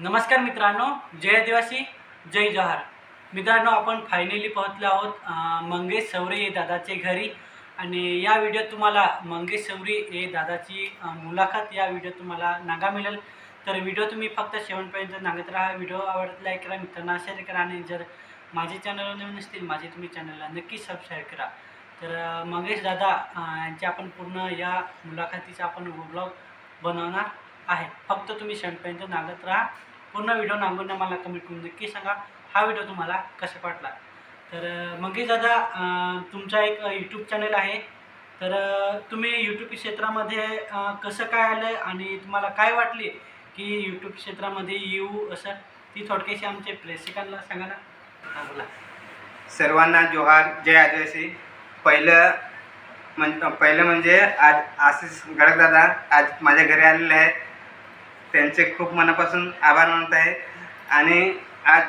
नमस्कार मित्रांनो, जय आदिवासी जय जोहार. मित्रांनो, आपण फायनली पोहोचलो आहोत मंगेश सवरे हे दादाचे घरी. आणि या व्हिडिओत तुम्हाला मंगेश सवरे हे दादाची मुलाखत या व्हिडिओत तुम्हाला नागा मिळेल. तर व्हिडिओ तुम्ही फक्त शेवटपर्यंत नागत राहा. व्हिडिओ आवडला लाईक करा, मित्रांना शेअर करा आणि जर माझे चॅनल नवीन असतील माझे तुम्ही चॅनलला नक्की सबस्क्राईब करा. तर मंगेश दादा यांचे आपण पूर्ण या मुलाखतीचा आपण व्लॉग बनवणार आहे. फक्त तुम्ही शेवटपर्यंत नागत राहा. पूर्ण व्हिडिओ नांगून मला कमेंट करून नक्की सांगा हा व्हिडिओ तुम्हाला कसा वाटला. तर मंगेश दादा, तुमचा एक यूट्यूब चॅनल आहे. तर तुम्ही यूट्यूब क्षेत्रामध्ये कसं काय आलं आणि तुम्हाला काय वाटले की यूट्यूब क्षेत्रामध्ये येऊ असं, ती थोडक्याशी आमच्या प्रेक्षकांना सांगा ना. हां बोला. सर्वांना जोहार, जय आदिवासी. पहिलं म्हणजे आज आशिष गडक दादा आज माझ्या घरी आलेले आहेत. त्यांचे खूप मनापासून आभार मानत आहे. आणि आज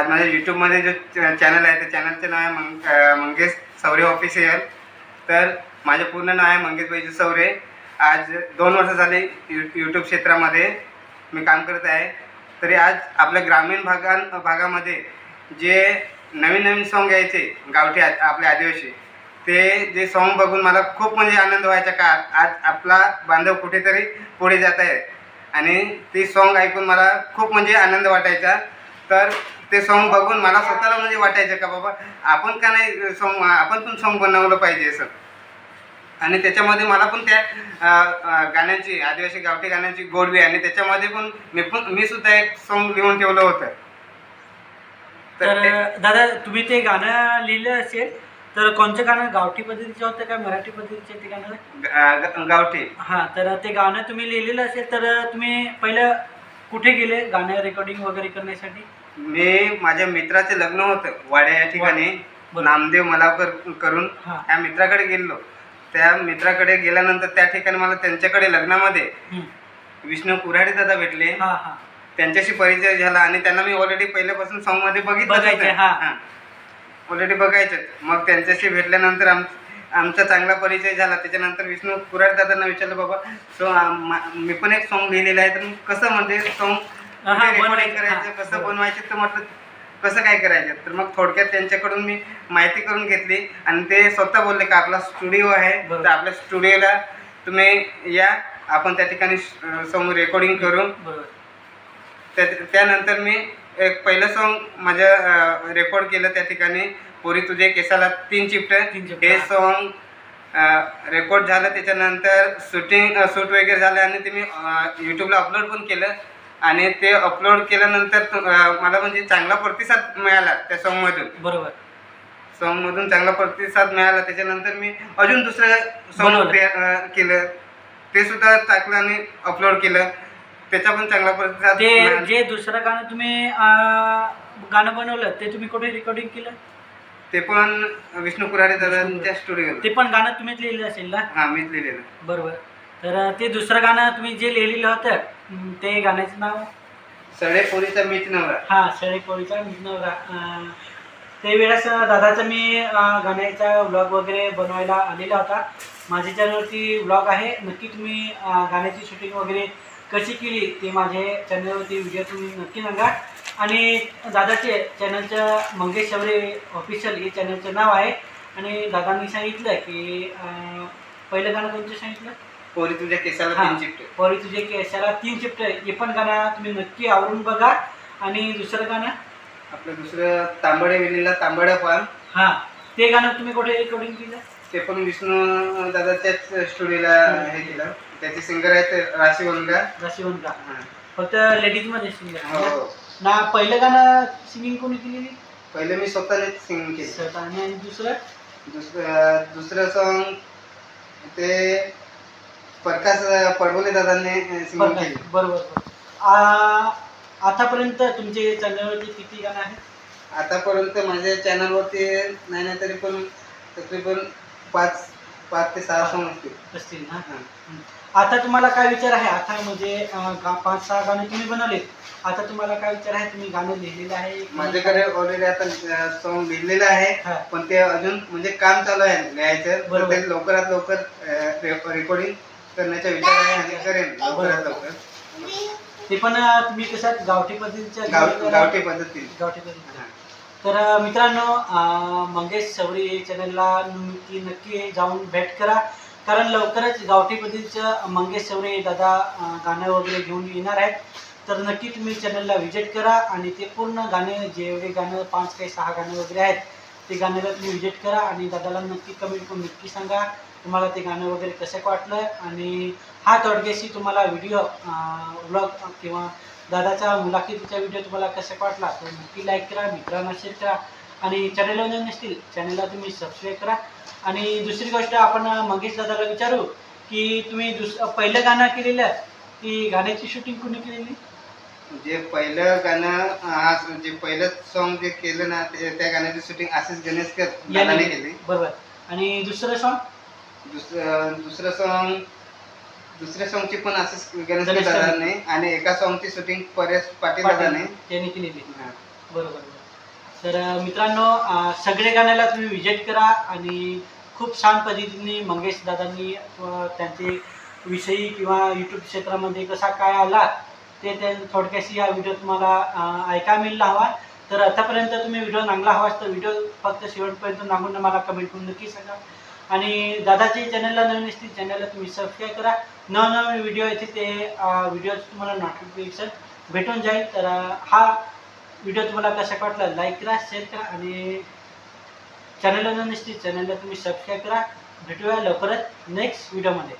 माझ्या यूट्यूबमध्ये जो चॅनल आहे त्या चॅनलचं नाव आहे मंगेश सवरे ऑफिशियल. तर माझे पूर्ण नाव आहे मंगेश बैजू सवरे. आज 2 वर्ष झाले यूट्यूब क्षेत्रामध्ये मी काम करत आहे. तरी आज आपल्या ग्रामीण भागामध्ये जे नवीन सॉन्ग यायचे गावठी आपले आदिवासी, ते जे सॉन्ग बघून मला खूप म्हणजे आनंद व्हायचा का आज आपला बांधव कुठेतरी पुढे जात आहे. आणि ते सॉन्ग ऐकून मला खूप म्हणजे आनंद वाटायचा. तर ते सॉन्ग बघून मला स्वतःला म्हणजे वाटायचं का बाबा आपण का नाही आपण पण सॉन्ग बनवलं पाहिजे असं. आणि त्याच्यामध्ये मला पण त्या गाण्यांची आदिवासी गावठी गाण्यांची गोडवी आणि त्याच्यामध्ये पण मी सुद्धा एक सॉन्ग लिहून ठेवलं होतं. तर दादा, तुम्ही ते गाणं लिहिलं असेल तर कोणतं गाणं, गावठी पद्धतीचं होतं का मराठी पद्धतीचं ते गाणं? गावठी. हां, तर ते गाणं तुम्ही लिहिलेलं असेल तर तुम्ही पहिलं कुठे गेले गाणं रेकॉर्डिंग वगैरे करण्यासाठी? मी माझ्या मित्राचे लग्न होतं वाड्या या ठिकाणी, नामदेव मलावकर करून त्या मित्राकडे गेलो. त्या मित्राकडे गेल्यानंतर त्या ठिकाणी मला त्यांच्याकडे लग्नामध्ये विष्णू कुऱ्हाडे दादा भेटले. त्यांच्याशी परिचय झाला आणि त्यांना मी ऑलरेडी पहिल्यापासून सॉन्गमध्ये ऑलरेडी बघायचं. मग त्यांच्याशी भेटल्यानंतर आमचा चांगला परिचय झाला. त्याच्यानंतर विष्णू कुऱ्हाडे दादांना विचारलं, बाबा मी पण एक सॉन्ग लिहिलेलं आहे, तर कसं म्हणजे सॉन्ग रेकॉर्डिंग करायचं, कसं बनवायचं, तर म्हटलं कसं काय करायचं. तर मग थोडक्यात त्यांच्याकडून मी माहिती करून घेतली आणि ते स्वतः बोलले का आपला स्टुडिओ आहे, तर आपल्या स्टुडिओला तुम्ही या, आपण त्या ठिकाणी सॉन्ग रेकॉर्डिंग करू. त्यानंतर मी एक पहिलं सॉन्ग माझं रेकॉर्ड केलं त्या ठिकाणी, पोरी तुझे केसाला 3 चिपट. हे सॉन्ग रेकॉर्ड झालं. त्याच्यानंतर शूट वगैरे झालं आणि ते मी यूट्यूबला अपलोड पण केलं. आणि ते अपलोड केल्यानंतर मला म्हणजे चांगला प्रतिसाद मिळाला त्या सॉन्गमधून. बरोबर. सॉन्गमधून चांगला प्रतिसाद मिळाला. त्याच्यानंतर मी अजून दुसरं सॉन्ग केलं, ते सुद्धा टाकलं आणि अपलोड केलं. त्याचा पण चांगला प्रतिसाद. ते जे दुसरं गाणं तुम्ही गाणं बनवलं ते तुम्ही कुठे रेकॉर्डिंग केलं? ते पण विष्णू कुऱ्हाडे दादांच्या स्टुडिओ. ते पण गाणं तुम्हीच लिहिलं असेल ना? हां, मीच लिहिलेलं. बरोबर. तर ते दुसरं गाणं तुम्ही जे लिहिलेलं होतं ते गाण्याचं नाव? सडे पोरीचा मीच नवरा. हां, सडे पोरीचा मीच नवरा. ते वेळेस दादाचा मी गाण्याचा व्लॉग वगैरे बनवायला आलेला होता. माझ्या चॅनलवरती व्लॉग आहे, नक्की तुम्ही गाण्याची शूटिंग वगैरे कशी केली ते माझ्या चॅनलवरती व्हिडिओ तुम्ही नक्की सांगा. आणि दादाचे चॅनलचं मंगेश सवरे ऑफिशियल हे चॅनलचं नाव आहे. आणि दादांनी सांगितलं की पहिलं गाणं कोणतं सांगितलं? पोरी तुझ्या केसाला 3 चिपट. पोरी तुझ्या केसाला 3 चिपट. हे पण गाणं तुम्ही नक्की आवरून बघा. आणि दुसरं गाणं आपलं दुसरं तांबडे वेलीला तांबडा पान. हां, ते गाणं तुम्ही कुठे रेकॉर्डिंग केलं? ते पण विष्णू दादाच्याच स्टुडिओला हे केलं. त्याचे सिंगर आहेत राशी वनगा. फक्त लेडीजमध्ये सिंगर ना? पहिलं गाणं सिंगिंग कोणी केलेली? पहिलं मी स्वतःनेच सिंगिंग केलं स्वतःने. आणि दुसरं सॉन्ग ते प्रकाश पडवले दादांनी सिंगिंग केली. बरोबर. आतापर्यंत तुमच्या चॅनलवरती किती गाणं आहेत? आतापर्यंत माझ्या चॅनलवरती नाही तरी पण तकरीबन 5 ते 6 सॉन्ग असतील ना? आता तुम्हाला काय विचार आहे? आता म्हणजे 5-6 गाणे तुम्ही बनवले, आता तुम्हाला काय विचार आहे? तुम्ही गाणं लिहिलेलं आहे? माझ्याकडे ऑलरेडी आता सॉन्ग लिहिलेलं आहे, पण ते अजून म्हणजे काम चालू आहे लिहायचं. ते लवकरात लवकर रेकॉर्डिंग करण्याचा विचार आहे आणि करेन लवकरात लवकर. ते पण तुम्ही कसं गावठी पद्धतीच्या गावठी पद्धतीने. गावठी पद्धतीने. तर मित्रांनो, मंगेश सवरी चॅनलला नक्की जाऊन भेट करा, कारण लवकरच गावठी पद्धतीचं मंगेश सवरी दादा गाणं वगैरे घेऊन येणार आहेत. तर नक्की तुम्ही चॅनलला व्हिजिट करा आणि ते पूर्ण गाणे, जेवढे गाणं 5 काही 6 गाणं वगैरे आहेत ते गाण्याला तुम्ही व्हिजिट करा आणि दादाला नक्की कमेंट करून नक्की सांगा तुम्हाला ते गाणं वगैरे कसं वाटलं. आणि हा थोडक्याशी तुम्हाला व्हिडिओ व्लॉग किंवा दादाचा मुलाखतीचा व्हिडिओ तुम्हाला कसा वाटला तर नक्की लाईक करा, मित्रांना शेअर करा आणि चॅनलला नसतील चॅनलला तुम्ही सबस्क्राईब करा. आणि दुसरी गोष्ट आपण मंगेश दादाला विचारू की तुम्ही पहिलं गाणं केलेलं ती गाण्याची शूटिंग कोणी केलेली? जे पहिलं गाणं जे पहिलं सॉन्ग जे केलं ना त्या गाण्याची शूटिंग आशिष गणेशकर दादाने केली. बरोबर. आणि दुसरं सॉन्ग? दुसऱ्या सॉन्गची पण आशिष गणेशकर दादाने आणि एका सॉन्गची शूटिंग परेश पाटील दादाने त्यांनी केलेली. बरोबर. तर मित्रांनो, सगळे गाण्याला तुम्ही व्हिजिट करा आणि खूप छान पद्धतीने मंगेश दादांनी त्यांचे विषयी किंवा यूट्यूब क्षेत्रामध्ये कसा काय आला ते थोडक्याशी या व्हिडिओ तुम्हाला ऐकायला मिळला हवा. तर आतापर्यंत तुम्ही व्हिडिओ चांगला हवा तर व्हिडिओ फक्त शेवटपर्यंत नांगून मला कमेंट करून नक्की सांगा. आणि दादाची चॅनलला नवीन असतील चॅनलला तुम्ही सबस्क्राईब करा. नवनवीन व्हिडिओ येते ते व्हिडिओचं तुम्हाला नोटिफिकेशन भेटून जाईल. तर हा व्हिडिओ तुम्हाला कसा वाटला लाईक करा, शेअर करा आणि चॅनलला नवीन असतील चॅनलला तुम्ही सबस्क्राईब करा. भेटूया लवकरच नेक्स्ट व्हिडिओमध्ये.